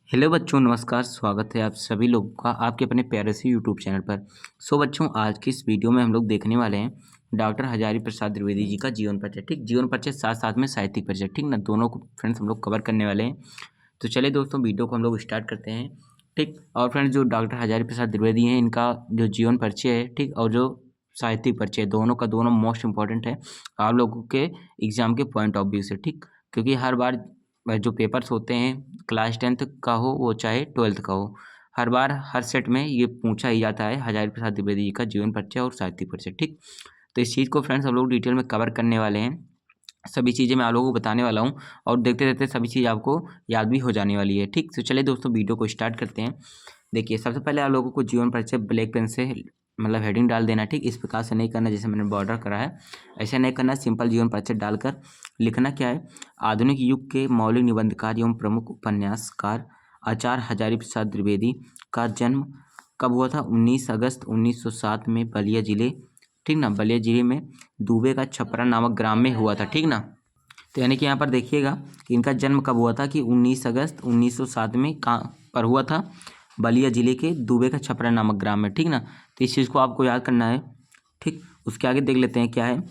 Hello बच्चों, नमस्कार। स्वागत है आप सभी लोगों का आपके अपने प्यारे से यूट्यूब चैनल पर। बच्चों, आज की इस वीडियो में हम लोग देखने वाले हैं डॉक्टर हजारी प्रसाद द्विवेदी जी का जीवन परिचय। ठीक, जीवन परिचय साथ साथ में साहित्यिक परिचय, ठीक ना, दोनों को फ्रेंड्स हम लोग कवर करने वाले हैं। तो चलिए दोस्तों, वीडियो को हम लोग स्टार्ट करते हैं। ठीक, और फ्रेंड्स, जो डॉक्टर हजारी प्रसाद द्विवेदी हैं, इनका जो जीवन परिचय है, ठीक, और जो साहित्यिक परिचय, दोनों का दोनों मोस्ट इंपॉर्टेंट है आप लोगों के एग्जाम के पॉइंट ऑफ व्यू से। ठीक, क्योंकि हर बार जो पेपर्स होते हैं, क्लास 10th का हो वो चाहे 12th का हो, हर बार हर सेट में ये पूछा ही जाता है हजारी प्रसाद द्विवेदी जी का जीवन परिचय और साहित्यिक परिचय। ठीक, तो इस चीज़ को फ्रेंड्स हम लोग डिटेल में कवर करने वाले हैं। सभी चीज़ें मैं आप लोगों को बताने वाला हूँ और देखते देखते सभी चीज़ आपको याद भी हो जाने वाली है। ठीक, तो चलिए दोस्तों, वीडियो को स्टार्ट करते हैं। देखिए, सबसे पहले आप लोगों को जीवन परिचय ब्लैक पेन से मतलब हेडिंग डाल देना। ठीक, इस प्रकार से नहीं करना जैसे मैंने बॉर्डर करा है, ऐसा नहीं करना। सिंपल जीवन परिचय डालकर लिखना क्या है, आधुनिक युग के मौलिक निबंधकार एवं प्रमुख उपन्यासकार आचार्य हजारी प्रसाद द्विवेदी का जन्म कब हुआ था? 19 अगस्त 1907 में बलिया जिले, ठीक ना, बलिया जिले में दुबे का छपरा नामक ग्राम में हुआ था। ठीक ना, तो यानी कि यहाँ पर देखिएगा कि इनका जन्म कब हुआ था कि 19 अगस्त 1907 में कहाँ पर हुआ था? बलिया जिले के दुबे का छपरा नामक ग्राम में। ठीक ना, तो इस चीज़ को आपको याद करना है। ठीक, उसके आगे देख लेते हैं क्या है।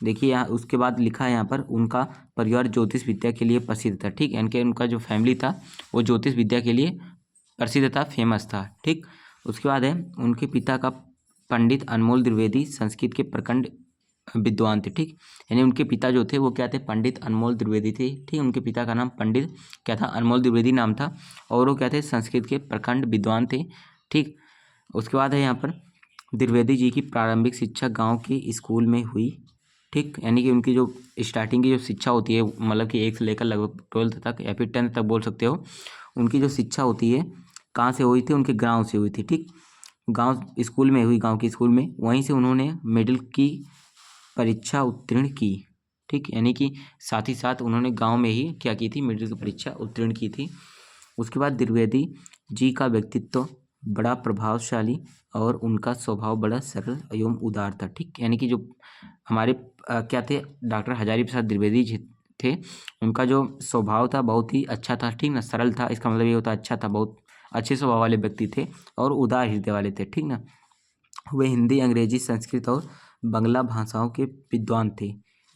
देखिए, यहाँ उसके बाद लिखा है यहाँ पर, उनका परिवार ज्योतिष विद्या के लिए प्रसिद्ध था। ठीक, यानी कि उनका जो फैमिली था वो ज्योतिष विद्या के लिए प्रसिद्ध था, फेमस था। ठीक, उसके बाद है, उनके पिता का पंडित अनमोल द्विवेदी संस्कृत के प्रखंड विद्वान थे। ठीक, यानी उनके पिता जो थे वो क्या थे? पंडित अनमोल द्विवेदी थे। ठीक, उनके पिता का नाम पंडित क्या था? अनमोल द्विवेदी नाम था, और वो क्या थे? संस्कृत के प्रखंड विद्वान थे। ठीक, उसके बाद है यहाँ पर, द्विवेदी जी की प्रारंभिक शिक्षा गांव के स्कूल में हुई। ठीक, यानी कि उनकी जो स्टार्टिंग की जो शिक्षा होती है, मतलब कि 1 से लेकर लगभग 12th तक या फिर 10th तक बोल सकते हो, उनकी जो शिक्षा होती है कहाँ से हुई थी? उनके गांव से हुई थी। ठीक, गांव स्कूल में हुई, गांव के स्कूल में। वहीं से उन्होंने मिडिल की परीक्षा उत्तीर्ण की। ठीक, यानी कि साथ ही साथ उन्होंने गांव में ही क्या की थी? मिडिल की परीक्षा उत्तीर्ण की थी। उसके बाद द्विवेदी जी का व्यक्तित्व बड़ा प्रभावशाली और उनका स्वभाव बड़ा सरल एवं उदार था। ठीक, यानी कि जो हमारे क्या थे? डॉक्टर हजारी प्रसाद द्विवेदी जी थे, उनका जो स्वभाव था बहुत ही अच्छा था। ठीक ना, सरल था, इसका मतलब ये होता अच्छा था, बहुत अच्छे स्वभाव वाले व्यक्ति थे और उदार हृदय वाले थे। ठीक ना, वे हिंदी, अंग्रेजी, संस्कृत और बांग्ला भाषाओं के विद्वान थे।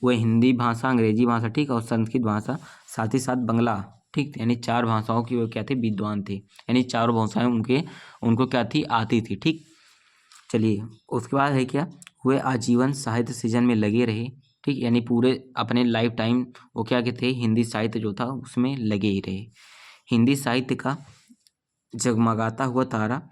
वे हिंदी भाषा, अंग्रेजी भाषा, ठीक, और संस्कृत भाषा, साथ ही साथ बांग्ला, ठीक, यानी 4 भाषाओं की वो क्या थे? विद्वान थे। यानी चारों भाषाएं उनको क्या थी? आती थी। ठीक, चलिए, उसके बाद है क्या, वे आजीवन साहित्य सृजन में लगे रहे। ठीक, यानी पूरे अपने लाइफ टाइम वो क्या के थे? हिंदी साहित्य जो था उसमें लगे ही रहे। हिंदी साहित्य का जगमगाता हुआ तारा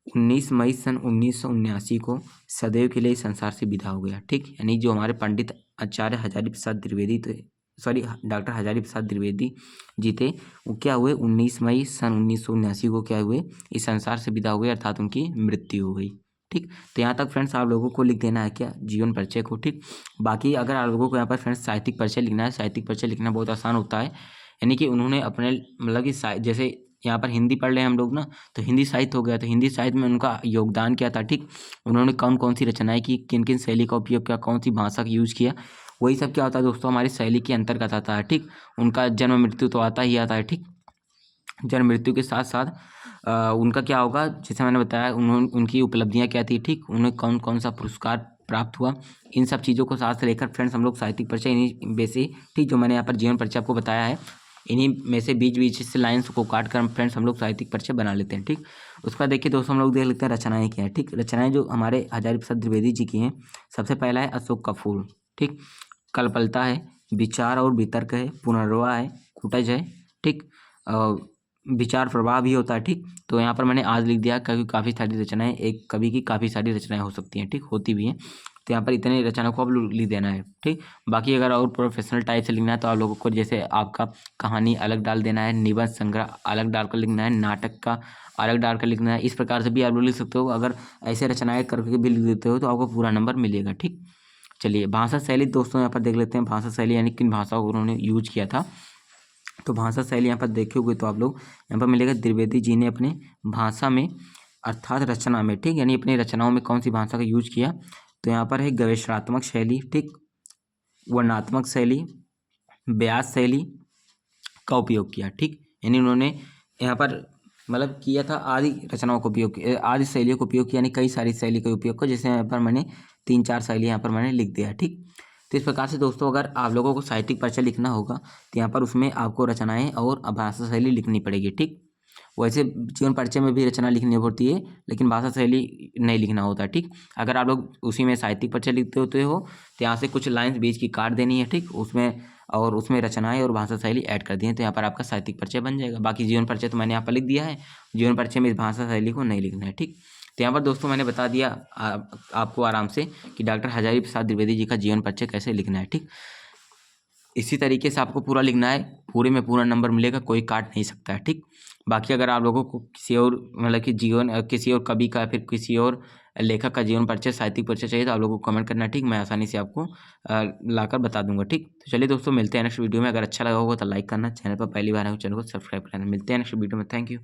19 मई सन 1979 को सदैव के लिए इस संसार से विदा हो गया। ठीक, यानी जो हमारे पंडित आचार्य हजारी प्रसाद द्विवेदी थे, सॉरी, डॉक्टर हजारी प्रसाद द्विवेदी जी थे, वो क्या हुए? 19 मई सन 1979 को क्या हुए? इस संसार से विदा हो गए, अर्थात उनकी मृत्यु हो गई। ठीक, तो यहाँ तक फ्रेंड्स आप लोगों को लिख देना है क्या? जीवन परिचय को। ठीक, बाकी अगर आप लोगों को यहाँ पर फ्रेंड्स साहित्यिक परिचय लिखना है, साहित्यिक परिचय लिखना बहुत आसान होता है। यानी कि उन्होंने अपने मतलब कि जैसे यहाँ पर हिंदी पढ़ रहे हैं हम लोग ना, तो हिंदी साहित्य हो गया, तो हिंदी साहित्य में उनका योगदान क्या था? ठीक, उन्होंने कौन कौन सी रचनाएं की, किन किन शैली का उपयोग किया, कौन सी भाषा का यूज़ किया, वही सब क्या होता है दोस्तों? हमारी शैली के अंतर्गत आता है। ठीक, उनका जन्म मृत्यु तो आता ही आता है। ठीक, जन्म मृत्यु के साथ साथ उनका क्या होगा, जैसे मैंने बताया, उन्होंने उनकी उपलब्धियां क्या थी? ठीक, उन्हें कौन कौन सा पुरस्कार प्राप्त हुआ, इन सब चीज़ों को साथ से लेकर फ्रेंड्स हम लोग साहित्यिक परिचय इन्हीं बेसे, ठीक, जो मैंने यहाँ पर जीवन परिचय आपको बताया है, इन्हीं में से बीच बीच से लाइन्स को काट कर फ्रेंड्स हम लोग साहित्यिक परिचय बना लेते हैं। ठीक, उसके बाद देखिए दोस्तों, हम लोग देख लेते हैं रचनाएं क्या है। ठीक, रचनाएं जो हमारे हजारी प्रसाद द्विवेदी जी की हैं, सबसे पहला है अशोक का फूल। ठीक, कल्पलता है, विचार और वितर्क है, पुनर्वा है, कुटज है। ठीक, विचार प्रवाह भी होता है। ठीक, तो यहाँ पर मैंने आज लिख दिया क्योंकि काफ़ी सारी रचनाएं, एक कवि की काफ़ी सारी रचनाएं हो सकती हैं। ठीक, होती भी हैं, तो यहाँ पर इतने रचनाओं को आप लिख देना है। ठीक, बाकी अगर और प्रोफेशनल टाइप से लिखना है तो आप लोगों को जैसे आपका कहानी अलग डाल देना है, निबंध संग्रह अलग डालकर लिखना है, नाटक का अलग डालकर लिखना है। इस प्रकार से भी आप लोग लिख सकते हो। अगर ऐसे रचनाएं करके भी लिख देते हो तो आपको पूरा नंबर मिलेगा। ठीक, चलिए, भाषा शैली दोस्तों यहाँ पर देख लेते हैं। भाषा शैली यानी किन भाषाओं को उन्होंने यूज किया था, तो भाषा शैली यहाँ पर देखोगे तो आप लोग यहाँ पर मिलेगा, द्विवेदी जी ने अपने भाषा में अर्थात रचना में, ठीक, यानी अपनी रचनाओं में कौन सी भाषा का यूज किया, तो यहाँ पर है गवेषणात्मक शैली, ठीक, वर्णनात्मक शैली, व्यास शैली का उपयोग किया। ठीक, यानी उन्होंने यहाँ पर मतलब किया था आदि रचनाओं का उपयोग, आदि शैलियों का उपयोग किया, यानी कई सारी शैली का उपयोग को, जैसे यहाँ पर मैंने 3-4 शैली यहाँ पर मैंने लिख दिया है। ठीक, तो इस प्रकार से दोस्तों अगर आप लोगों को साहित्यिक परिचय लिखना होगा तो यहाँ पर उसमें आपको रचनाएं और भाषा शैली लिखनी पड़ेगी। ठीक, वैसे जीवन परिचय में भी रचना लिखनी होती है, लेकिन भाषा शैली नहीं लिखना होता। ठीक, अगर आप लोग उसी में साहित्यिक परिचय लिखते होते हो तो यहाँ से कुछ लाइन्स बीच की काट देनी है। ठीक, उसमें और उसमें रचनाएं और भाषा शैली ऐड कर दी है, तो यहाँ पर आपका साहित्यिक परिचय बन जाएगा। बाकी जीवन परिचय तो मैंने यहाँ पर लिख दिया है, जीवन परिचय में इस भाषा शैली को नहीं लिखना है। ठीक, तो यहाँ पर दोस्तों मैंने बता दिया आपको आराम से कि डॉक्टर हजारी प्रसाद द्विवेदी जी का जीवन परिचय कैसे लिखना है। ठीक, इसी तरीके से आपको पूरा लिखना है, पूरे में पूरा नंबर मिलेगा, कोई काट नहीं सकता है। ठीक, बाकी अगर आप लोगों को किसी और मतलब कि जीवन किसी और कवि का फिर किसी और लेखक का जीवन परिचय साहित्यिक परिचय चाहिए तो आप लोगों को कमेंट करना। ठीक, मैं आसानी से आपको लाकर बता दूंगा। ठीक, तो चलिए दोस्तों मिलते हैं नेक्स्ट वीडियो में। अगर अच्छा लगा होगा तो लाइक करना, चैनल पर पहली बार है चैनल को सब्सक्राइब करना। मिलते हैं नेक्स्ट वीडियो में। Thank you.